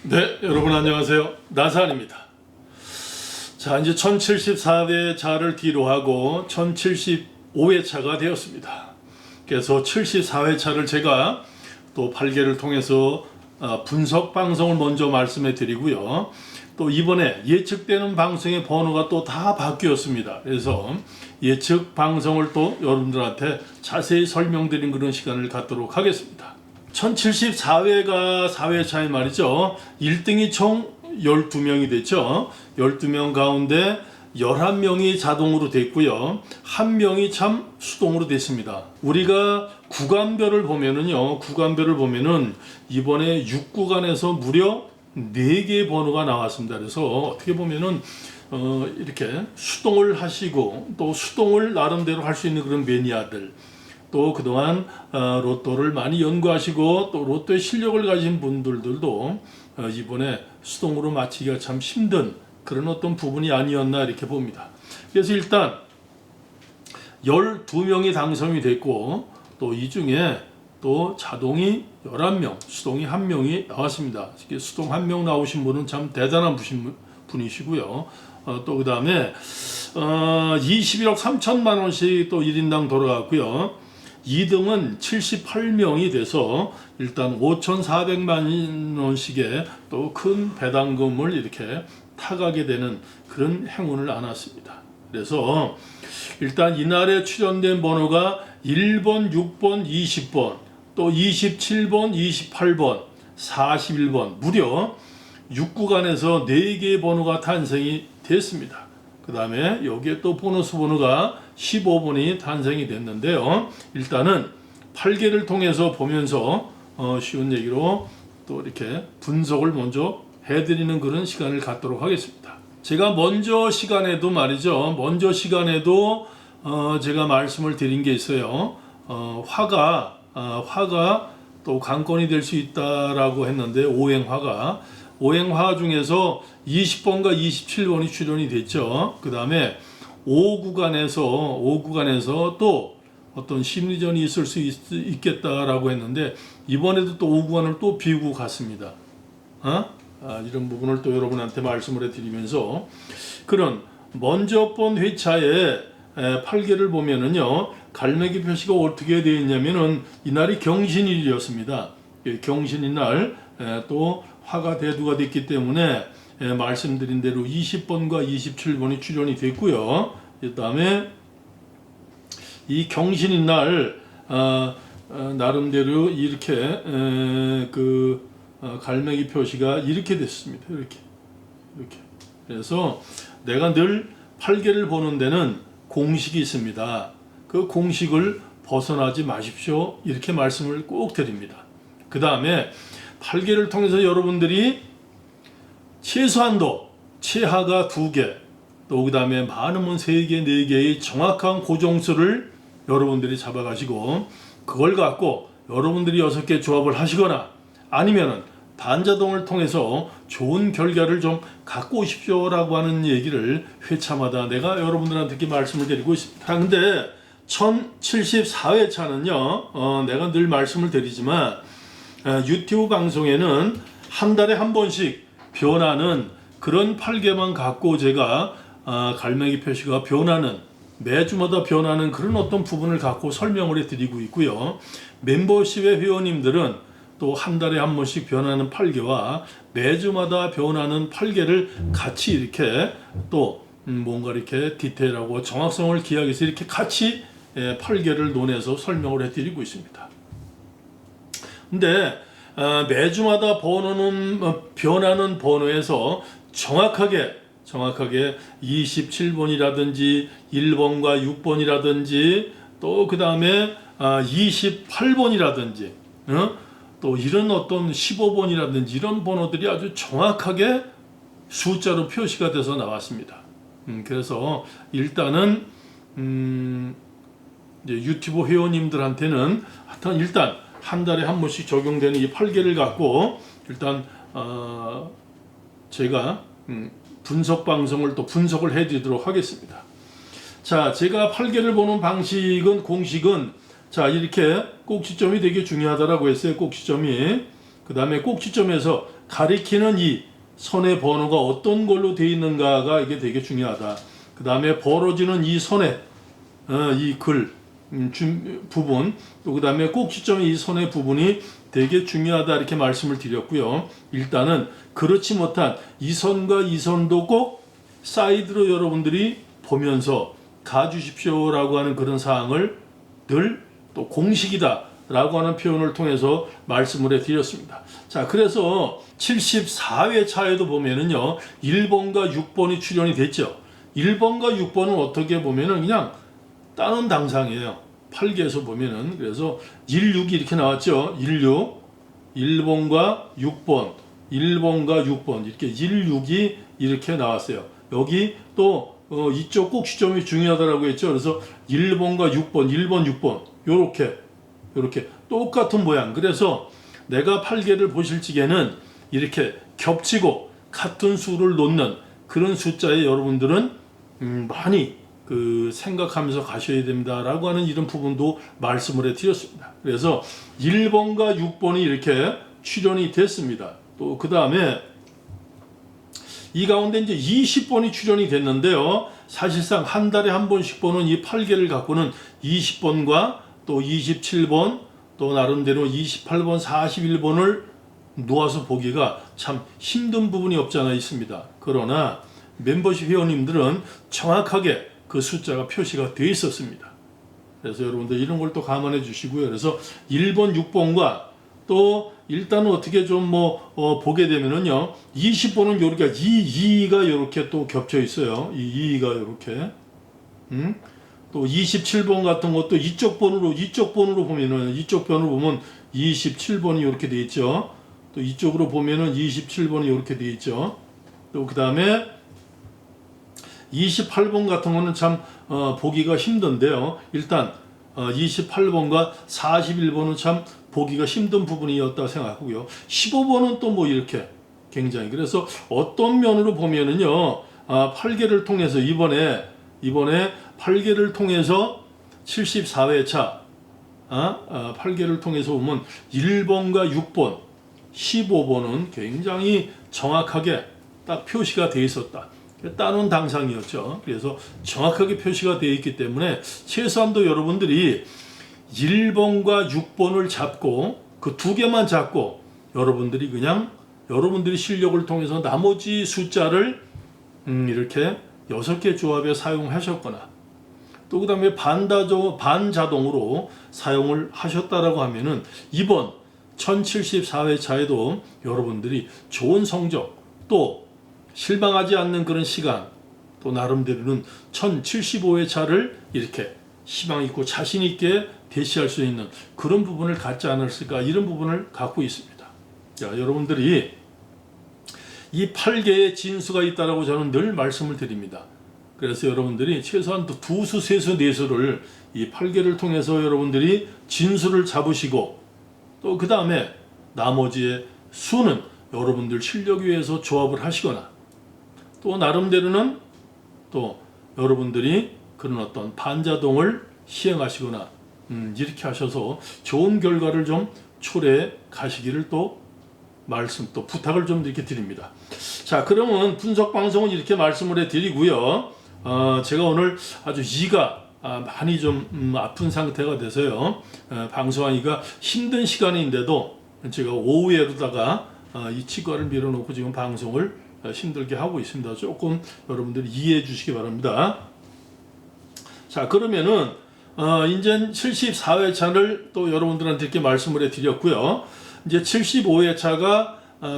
네, 여러분 안녕하세요. 나사안입니다. 자, 이제 1074회차를 뒤로 하고 1075회차가 되었습니다. 그래서 74회차를 제가 또 8개를 통해서 분석 방송을 먼저 말씀해 드리고요. 또 이번에 예측되는 방송의 번호가 또 다 바뀌었습니다. 그래서 예측 방송을 또 여러분들한테 자세히 설명드린 그런 시간을 갖도록 하겠습니다. 1074회가 4회차에 말이죠. 1등이 총 12명이 됐죠. 12명 가운데 11명이 자동으로 됐고요. 1명이 참 수동으로 됐습니다. 우리가 구간별을 보면은요. 구간별을 보면은 이번에 6구간에서 무려 4개의 번호가 나왔습니다. 그래서 어떻게 보면은 이렇게 수동을 하시고 또 수동을 나름대로 할 수 있는 그런 매니아들, 또 그동안 로또를 많이 연구하시고 또 로또의 실력을 가진 분들도 이번에 수동으로 맞히기가 참 힘든 그런 어떤 부분이 아니었나 이렇게 봅니다. 그래서 일단 12명이 당선이 됐고 또 이 중에 또 자동이 11명, 수동이 1명이 나왔습니다. 수동 1명 나오신 분은 참 대단한 분이시고요. 또 그 다음에 21억 3천만 원씩 또 1인당 돌아갔고요. 2등은 78명이 돼서 일단 5,400만 원씩의 또 큰 배당금을 이렇게 타가게 되는 그런 행운을 안았습니다. 그래서 일단 이날에 출연된 번호가 1번, 6번, 20번, 또 27번, 28번, 41번 무려 6구간에서 4개의 번호가 탄생이 됐습니다. 그 다음에 여기에 또 보너스 번호가 15번이 탄생이 됐는데요. 일단은 8개를 통해서 보면서 쉬운 얘기로 또 이렇게 분석을 먼저 해드리는 그런 시간을 갖도록 하겠습니다. 제가 먼저 시간에도 말이죠. 먼저 시간에도 제가 말씀을 드린 게 있어요. 화가 또 관건이 될 수 있다라고 했는데 오행화 중에서 20번과 27번이 출연이 됐죠. 그 다음에 5구간에서 또 어떤 심리전이 있을 수 있겠다라고 했는데 이번에도 또 5구간을 또 비우고 갔습니다. 이런 부분을 또 여러분한테 말씀을 해드리면서 그런 먼저 번 회차에 8개를 보면은요 갈매기 표시가 어떻게 되어 있냐면은 이날이 경신일이었습니다. 경신일 날 또 화가 대두가 됐기 때문에 말씀드린 대로 20번과 27번이 출연이 됐고요. 그 다음에 이 경신인 날 나름대로 이렇게 갈매기 표시가 이렇게 됐습니다. 이렇게 그래서 내가 늘 8개를 보는 데는 공식이 있습니다. 그 공식을 벗어나지 마십시오. 이렇게 말씀을 꼭 드립니다. 그 다음에 8개를 통해서 여러분들이 최소한도 최하가 2개, 또 그 다음에 많으면 3개, 4개의 정확한 고정수를 여러분들이 잡아가시고 그걸 갖고 여러분들이 6개 조합을 하시거나 아니면은 반자동을 통해서 좋은 결과를 좀 갖고 오십시오라고 하는 얘기를 회차마다 내가 여러분들한테 이렇게 말씀을 드리고 있습니다. 근데 1074회차는요, 내가 늘 말씀을 드리지만 유튜브 방송에는 한 달에 한 번씩 변하는 그런 8개만 갖고 제가 갈매기 표시가 변하는 매주마다 변하는 그런 어떤 부분을 갖고 설명을 해드리고 있고요. 멤버십의 회원님들은 또 한 달에 한 번씩 변하는 8개와 매주마다 변하는 8개를 같이 이렇게 또 뭔가 이렇게 디테일하고 정확성을 기하기 위해서 이렇게 같이 8개를 논해서 설명을 해드리고 있습니다. 근데 매주마다 번호는 변하는 번호에서 정확하게 27번이라든지 1번과 6번이라든지 또 그 다음에 28번이라든지 또 이런 어떤 15번이라든지 이런 번호들이 아주 정확하게 숫자로 표시가 돼서 나왔습니다. 그래서 일단은 이제 유튜브 회원님들한테는 하여튼 일단 한 달에 한 번씩 적용되는 이 8개를 갖고 일단 제가 분석 방송을 또 분석을 해드리도록 하겠습니다. 자, 제가 8개를 보는 공식은 이렇게 꼭지점이 되게 중요하다라고 했어요. 꼭지점이. 그 다음에 꼭지점에서 가리키는 이 선의 번호가 어떤 걸로 되어 있는가가 이게 되게 중요하다. 그 다음에 벌어지는 이 선의 이 글 부분, 또 그 다음에 꼭지점의 이 선의 부분이 되게 중요하다 이렇게 말씀을 드렸고요. 일단은 그렇지 못한 이 선과 이 선도 꼭 사이드로 여러분들이 보면서 가주십시오라고 하는 그런 사항을 늘 또 공식이다 라고 하는 표현을 통해서 말씀을 해드렸습니다. 자, 그래서 74회차에도 보면은요 1번과 6번이 출연이 됐죠. 1번과 6번은 어떻게 보면은 그냥 따는 당상이에요. 8개에서 보면은. 그래서 16이 이렇게 나왔죠. 16, 1번과 6번, 1번과 6번 이렇게 16이 이렇게 나왔어요. 여기 또 이쪽 꼭지점이 중요하다라고 했죠. 그래서 1번과 6번, 1번, 6번 요렇게 똑같은 모양. 그래서 내가 8개를 보실 적에는 이렇게 겹치고 같은 수를 놓는 그런 숫자에 여러분들은 많이 생각하면서 가셔야 됩니다라고 하는 이런 부분도 말씀을 해드렸습니다. 그래서 1번과 6번이 이렇게 출연이 됐습니다. 또 그 다음에 이 가운데 이제 20번이 출연이 됐는데요. 사실상 한 달에 한 번씩 보는 이 8개를 갖고는 20번과 또 27번, 또 나름대로 28번, 41번을 놓아서 보기가 참 힘든 부분이 없지 않아 있습니다. 그러나 멤버십 회원님들은 정확하게 그 숫자가 표시가 되어 있었습니다. 그래서 여러분들 이런 걸 또 감안해 주시고요. 그래서 1번, 6번과 또 일단은 어떻게 좀 보게 되면은요 20번은 요렇게 2가 요렇게 또 겹쳐 있어요. 이 2가 요렇게 또 27번 같은 것도 이쪽 번으로 보면은 이쪽 변으로 보면 27번이 이렇게 돼 있죠. 또 이쪽으로 보면은 27번이 이렇게 돼 있죠. 또 그 다음에 28번 같은 거는 참 보기가 힘든데요. 일단 28번과 41번은 참 보기가 힘든 부분이었다 생각하고요. 15번은 또 이렇게 굉장히 그래서 어떤 면으로 보면은요 8개를 통해서 이번에 8개를 통해서 74회차 8개를 통해서 보면 1번과 6번 15번은 굉장히 정확하게 딱 표시가 되어 있었다. 따놓은 당상이었죠. 그래서 정확하게 표시가 되어 있기 때문에 최소한도 여러분들이 1번과 6번을 잡고 그 두 개만 잡고 여러분들이 그냥 여러분들이 실력을 통해서 나머지 숫자를 이렇게 6개 조합에 사용하셨거나 또 그 다음에 반자동으로 사용을 하셨다라고 하면은 이번 1074회차에도 여러분들이 좋은 성적 또 실망하지 않는 그런 시간 또 나름대로는 1075회차를 이렇게 희망 있고 자신 있게 대시할 수 있는 그런 부분을 갖지 않았을까 이런 부분을 갖고 있습니다. 자, 여러분들이 이 8개의 진수가 있다라고 저는 늘 말씀을 드립니다. 그래서 여러분들이 최소한 두수, 세수, 네수를 이 8개를 통해서 여러분들이 진수를 잡으시고 또 그 다음에 나머지의 수는 여러분들 실력 위해서 조합을 하시거나 또 나름대로는 또 여러분들이 그런 어떤 반자동을 시행하시거나 이렇게 하셔서 좋은 결과를 좀 초래해 가시기를 또 부탁을 좀 이렇게 드립니다. 자, 그러면 분석 방송은 이렇게 말씀을 해드리고요. 제가 오늘 아주 이가 많이 좀 아픈 상태가 돼서요. 방송하기가 힘든 시간인데도 제가 오후에로다가 이 치과를 밀어놓고 지금 방송을 힘들게 하고 있습니다. 조금 여러분들이 이해해 주시기 바랍니다. 자, 그러면은 이제 74회차를 또 여러분들한테 이렇게 말씀을 해드렸고요. 이제 75회차가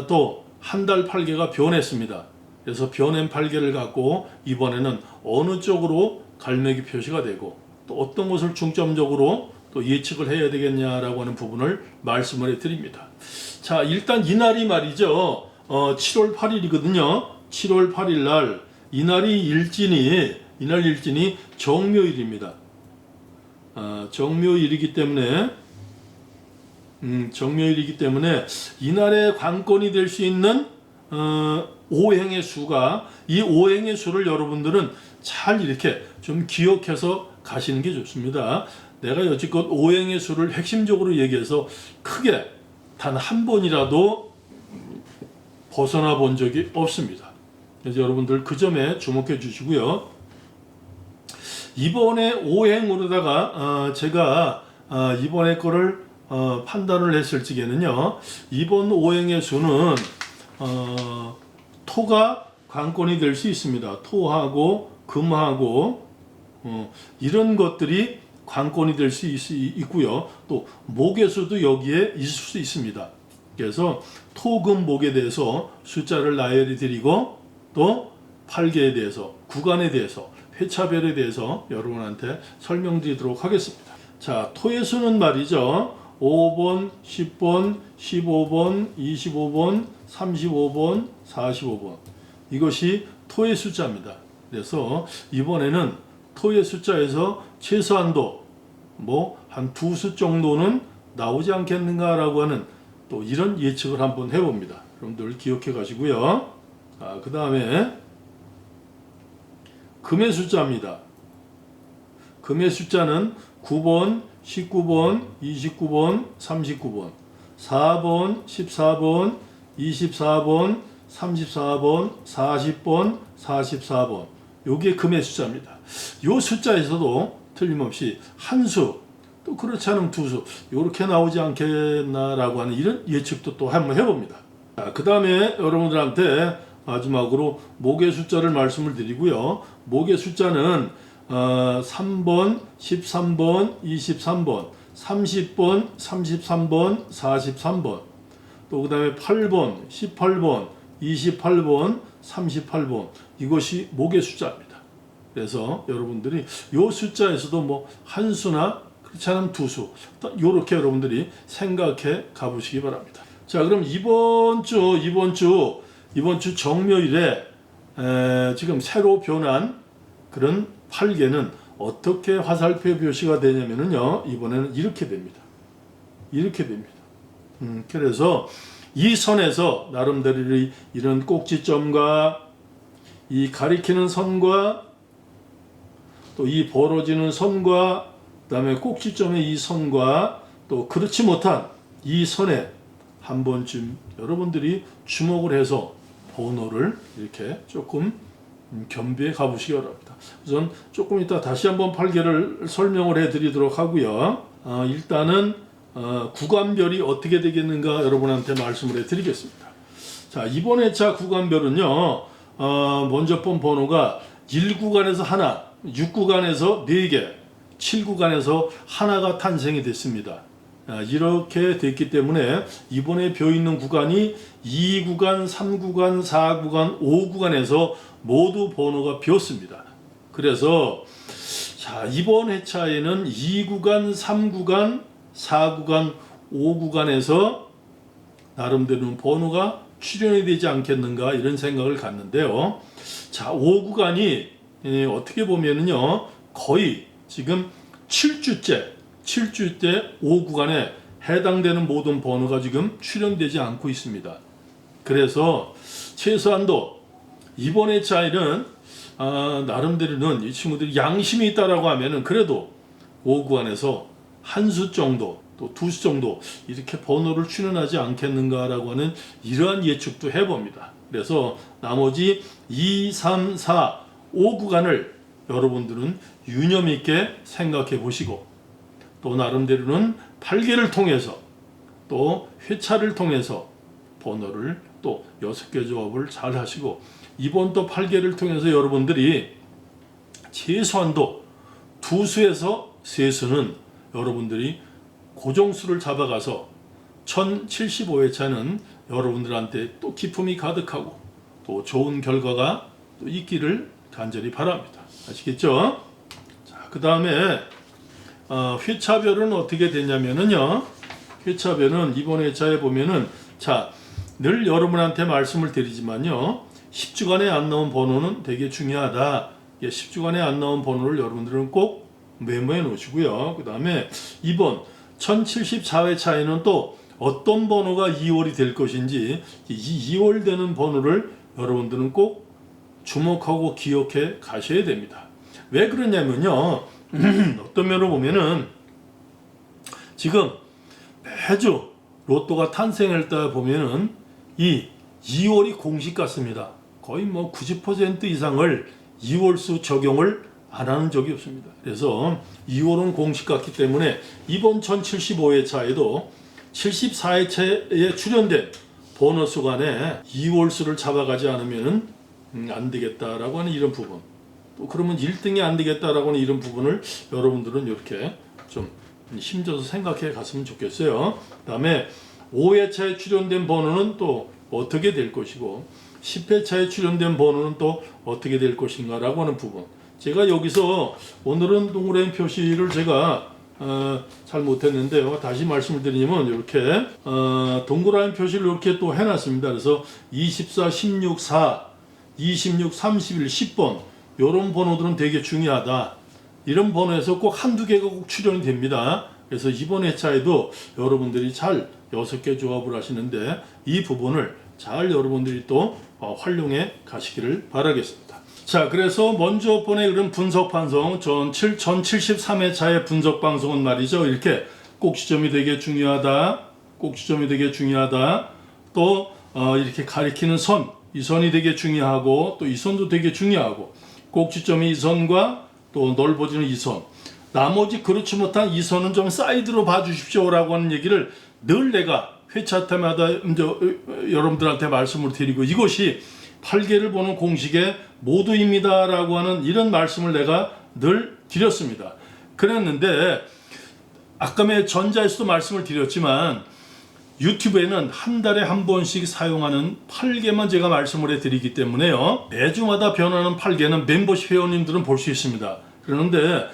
또 한 달 8개가 변했습니다. 그래서 변한 8개를 갖고 이번에는 어느 쪽으로 갈매기 표시가 되고 또 어떤 것을 중점적으로 또 예측을 해야 되겠냐라고 하는 부분을 말씀을 해드립니다. 자, 일단 이날이 말이죠. 7월 8일이거든요. 7월 8일 날 이날 일진이 정묘일입니다. 정묘일이기 때문에 이날의 관건이 될 수 있는 오행의 수가 이 오행의 수를 여러분들은 잘 이렇게 좀 기억해서 가시는 게 좋습니다. 내가 여지껏 오행의 수를 핵심적으로 얘기해서 크게 단 한 번이라도 벗어나 본 적이 없습니다. 그래서 여러분들 그 점에 주목해 주시고요. 이번에 오행으로다가 제가 이번에 거를 판단을 했을 적에는요, 이번 오행의 수는 토가 관건이 될 수 있습니다. 토하고 금하고 이런 것들이 관건이 될 수 있고요. 또 목의 수도 여기에 있을 수 있습니다. 그래서 토, 금, 목에 대해서 숫자를 나열해 드리고 또 팔계에 대해서, 구간에 대해서, 회차별에 대해서 여러분한테 설명드리도록 하겠습니다. 자, 토의 수는 말이죠. 5번, 10번, 15번, 25번, 35번, 45번. 이것이 토의 숫자입니다. 그래서 이번에는 토의 숫자에서 최소한도 한 두 수 정도는 나오지 않겠는가라고 하는 또 이런 예측을 한번 해봅니다. 여러분들 기억해 가시고요. 그 다음에 금의 숫자입니다. 금의 숫자는 9번, 19번, 29번, 39번, 4번, 14번, 24번, 34번, 40번, 44번. 요게 금의 숫자입니다. 요 숫자에서도 틀림없이 한 수, 또 그렇지 않으면 두 수, 요렇게 나오지 않겠나라고 하는 이런 예측도 또 한번 해봅니다. 그 다음에 여러분들한테 마지막으로 목의 숫자를 말씀을 드리고요. 목의 숫자는 3번, 13번, 23번, 30번, 33번, 43번, 또 그 다음에 8번, 18번, 28번, 38번. 이것이 목의 숫자입니다. 그래서 여러분들이 이 숫자에서도 한 수나 그렇지 않으면 두 수, 이렇게 여러분들이 생각해 가보시기 바랍니다. 자, 그럼 이번 주 정묘일에 지금 새로 변한 그런 팔계는 어떻게 화살표 표시가 되냐면요, 이번에는 이렇게 됩니다. 이렇게 됩니다. 그래서 이 선에서 나름대로 이런 꼭지점과 이 가리키는 선과 또 이 벌어지는 선과 그다음에 꼭지점의 이 선과 또 그렇지 못한 이 선에 한 번쯤 여러분들이 주목을 해서 번호를 이렇게 조금 겸비해 가보시기 바랍니다. 우선 조금 이따 다시 한번 팔계를 설명을 해드리도록 하고요. 일단은 구간별이 어떻게 되겠는가 여러분한테 말씀을 해드리겠습니다. 자, 이번 회차 구간별은요, 먼저 본 번호가 1구간에서 하나, 6구간에서 4개, 7구간에서 하나가 탄생이 됐습니다. 이렇게 됐기 때문에 이번에 벼있는 구간이 2구간, 3구간, 4구간, 5구간에서 모두 번호가 벼었습니다. 그래서 자, 이번 회차에는 2구간, 3구간, 4구간, 5구간에서 나름대로 번호가 출현이 되지 않겠는가 이런 생각을 갖는데요. 자, 5구간이 어떻게 보면은요, 거의 지금 7주째 5구간에 해당되는 모든 번호가 지금 출현되지 않고 있습니다. 그래서 최소한도 이번 회차에는 나름대로는 이 친구들이 양심이 있다라고 하면은 그래도 5구간에서 한 수 정도 또 두 수 정도 이렇게 번호를 출현하지 않겠는가라고 하는 이러한 예측도 해봅니다. 그래서 나머지 2, 3, 4, 5구간을 여러분들은 유념 있게 생각해 보시고 또 나름대로는 팔계를 통해서 또 회차를 통해서 번호를 또 6개 조합을 잘 하시고 이번 또 팔계를 통해서 여러분들이 최소한도 두 수에서 세 수는 여러분들이 고정수를 잡아가서 1075회차는 여러분들한테 또 기품이 가득하고 또 좋은 결과가 또 있기를 간절히 바랍니다. 아시겠죠? 자, 그 다음에 회차별은 어떻게 되냐면은요, 회차별은 이번 회차에 보면은 자, 늘 여러분한테 말씀을 드리지만요, 10주간에 안 나온 번호는 되게 중요하다. 10주간에 안 나온 번호를 여러분들은 꼭 메모해 놓으시고요. 그 다음에 이번 1074회차에는 또 어떤 번호가 2월이 될 것인지 이 2월 되는 번호를 여러분들은 꼭 주목하고 기억해 가셔야 됩니다. 왜 그러냐면요, 어떤 면으로 보면은 지금 매주 로또가 탄생할 때 보면은 이 2월이 공식 같습니다. 거의 뭐 90% 이상을 2월수 적용을 안 하는 적이 없습니다. 그래서 2월은 공식 같기 때문에 이번 1075회차에도 74회차에 출연된 보너스 간에 2월수를 잡아가지 않으면 안 되겠다라고 하는 이런 부분, 또 그러면 1등이 안 되겠다라고 하는 이런 부분을 여러분들은 이렇게 좀 힘줘서 생각해 갔으면 좋겠어요. 그 다음에 5회차에 출연된 번호는 또 어떻게 될 것이고 10회차에 출연된 번호는 또 어떻게 될 것인가 라고 하는 부분, 제가 여기서 오늘은 동그라미 표시를 제가 잘 못했는데요. 다시 말씀을 드리면 이렇게 동그라미 표시를 이렇게 또 해놨습니다. 그래서 24, 16, 4, 26, 31, 10번 이런 번호들은 되게 중요하다. 이런 번호에서 꼭 한두 개가 꼭 출연이 됩니다. 그래서 이번 회차에도 여러분들이 잘 6개 조합을 하시는데 이 부분을 잘 여러분들이 또 활용해 가시기를 바라겠습니다. 자, 그래서 먼저 번의 그런 분석 방송, 전 73회차의 분석 방송은 말이죠. 이렇게 꼭 지점이 되게 중요하다. 꼭 지점이 되게 중요하다. 또 이렇게 가리키는 선, 이 선이 되게 중요하고 또 이 선도 되게 중요하고 꼭 지점이 이 선과 또 넓어지는 이 선, 나머지 그렇지 못한 이 선은 좀 사이드로 봐주십시오 라고 하는 얘기를 늘 내가 회차 때마다 여러분들한테 말씀을 드리고, 이것이 8개를 보는 공식의 모두입니다 라고 하는 이런 말씀을 내가 늘 드렸습니다. 그랬는데 아까 전자에서도 말씀을 드렸지만 유튜브에는 한 달에 한 번씩 사용하는 8개만 제가 말씀을 해드리기 때문에요, 매주마다 변하는 8개는 멤버십 회원님들은 볼 수 있습니다. 그런데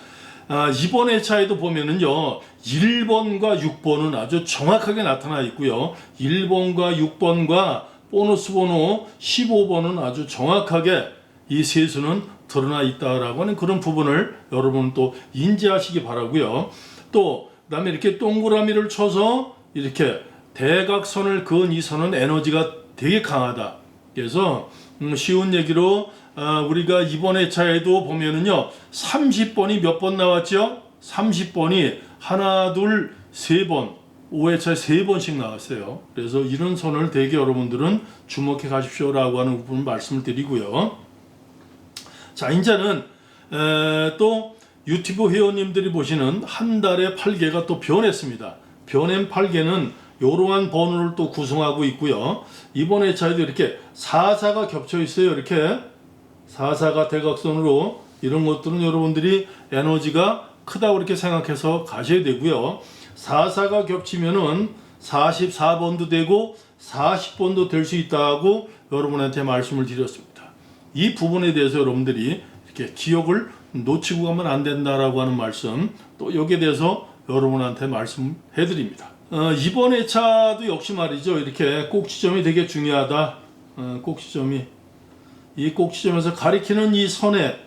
이번 회차에도 보면은요 1번과 6번은 아주 정확하게 나타나 있고요, 1번과 6번과 보너스 번호 15번은 아주 정확하게 이 세 수는 드러나 있다라고 하는 그런 부분을 여러분 또 인지하시기 바라고요. 또 그다음에 이렇게 동그라미를 쳐서 이렇게 대각선을 그은 이 선은 에너지가 되게 강하다. 그래서 쉬운 얘기로 우리가 이번 회차에도 보면은요 30번이 몇 번 나왔죠? 30번이 하나, 둘, 세 번, 5회차에 3번씩 나왔어요. 그래서 이런 선을 되게 여러분들은 주목해 가십시오라고 하는 부분 말씀을 드리고요. 자, 이제는 또 유튜브 회원님들이 보시는 한 달에 8개가 또 변했습니다. 변한 8개는 이러한 번호를 또 구성하고 있고요. 이번 회차에도 이렇게 4사가 겹쳐 있어요. 이렇게 4사가 대각선으로, 이런 것들은 여러분들이 에너지가 크다고 이렇게 생각해서 가셔야 되고요. 4사가 겹치면은 44번도 되고 40번도 될 수 있다고 여러분한테 말씀을 드렸습니다. 이 부분에 대해서 여러분들이 이렇게 기억을 놓치고 가면 안 된다라고 하는 말씀, 또 여기에 대해서 여러분한테 말씀해 드립니다. 이번 회차도 역시 말이죠. 이렇게 꼭 지점이 되게 중요하다. 꼭 지점이, 이 꼭 지점에서 가리키는 이 선에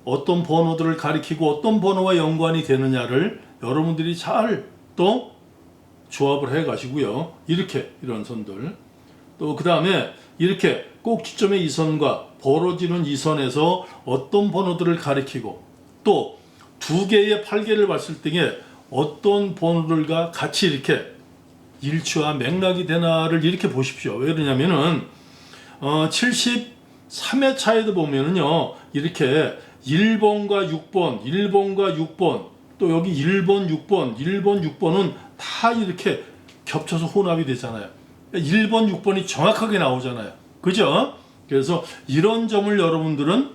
어떤 번호들을 가리키고 어떤 번호와 연관이 되느냐를 여러분들이 잘 또 조합을 해 가시고요. 이렇게 이런 선들, 또 그 다음에 이렇게 꼭 지점의 이 선과 벌어지는 이 선에서 어떤 번호들을 가리키고 또 두 개의 8개를 봤을 때에 어떤 번호들과 같이 이렇게 일치와 맥락이 되나를 이렇게 보십시오. 왜 그러냐면은 73회차에도 보면은요 이렇게 1번과 6번, 1번과 6번, 또 여기 1번, 6번, 1번, 6번은 다 이렇게 겹쳐서 혼합이 되잖아요. 1번, 6번이 정확하게 나오잖아요. 그죠? 그래서 이런 점을 여러분들은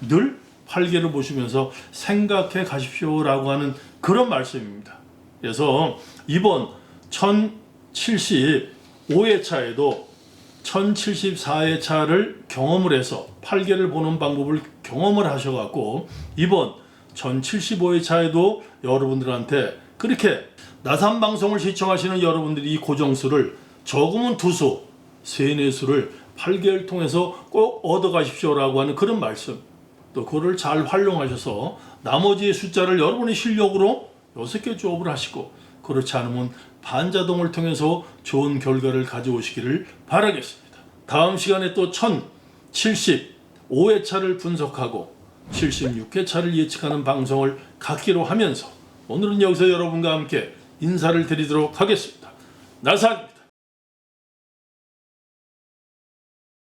늘 8개를 보시면서 생각해 가십시오라고 하는 그런 말씀입니다. 그래서 이번 1075회차에도 1074회차를 경험을 해서 8개를 보는 방법을 경험을 하셔갖고 이번 1075회차에도 여러분들한테 그렇게 나산 방송을 시청하시는 여러분들이 이 고정수를 적으면 2수, 3, 4수를 8개를 통해서 꼭 얻어 가십시오라고 하는 그런 말씀, 또 그거를 잘 활용하셔서 나머지 숫자를 여러분의 실력으로 6개 조합을 하시고, 그렇지 않으면 반자동을 통해서 좋은 결과를 가져오시기를 바라겠습니다. 다음 시간에 또 1075회차를 분석하고 76회차를 예측하는 방송을 갖기로 하면서 오늘은 여기서 여러분과 함께 인사를 드리도록 하겠습니다. 나산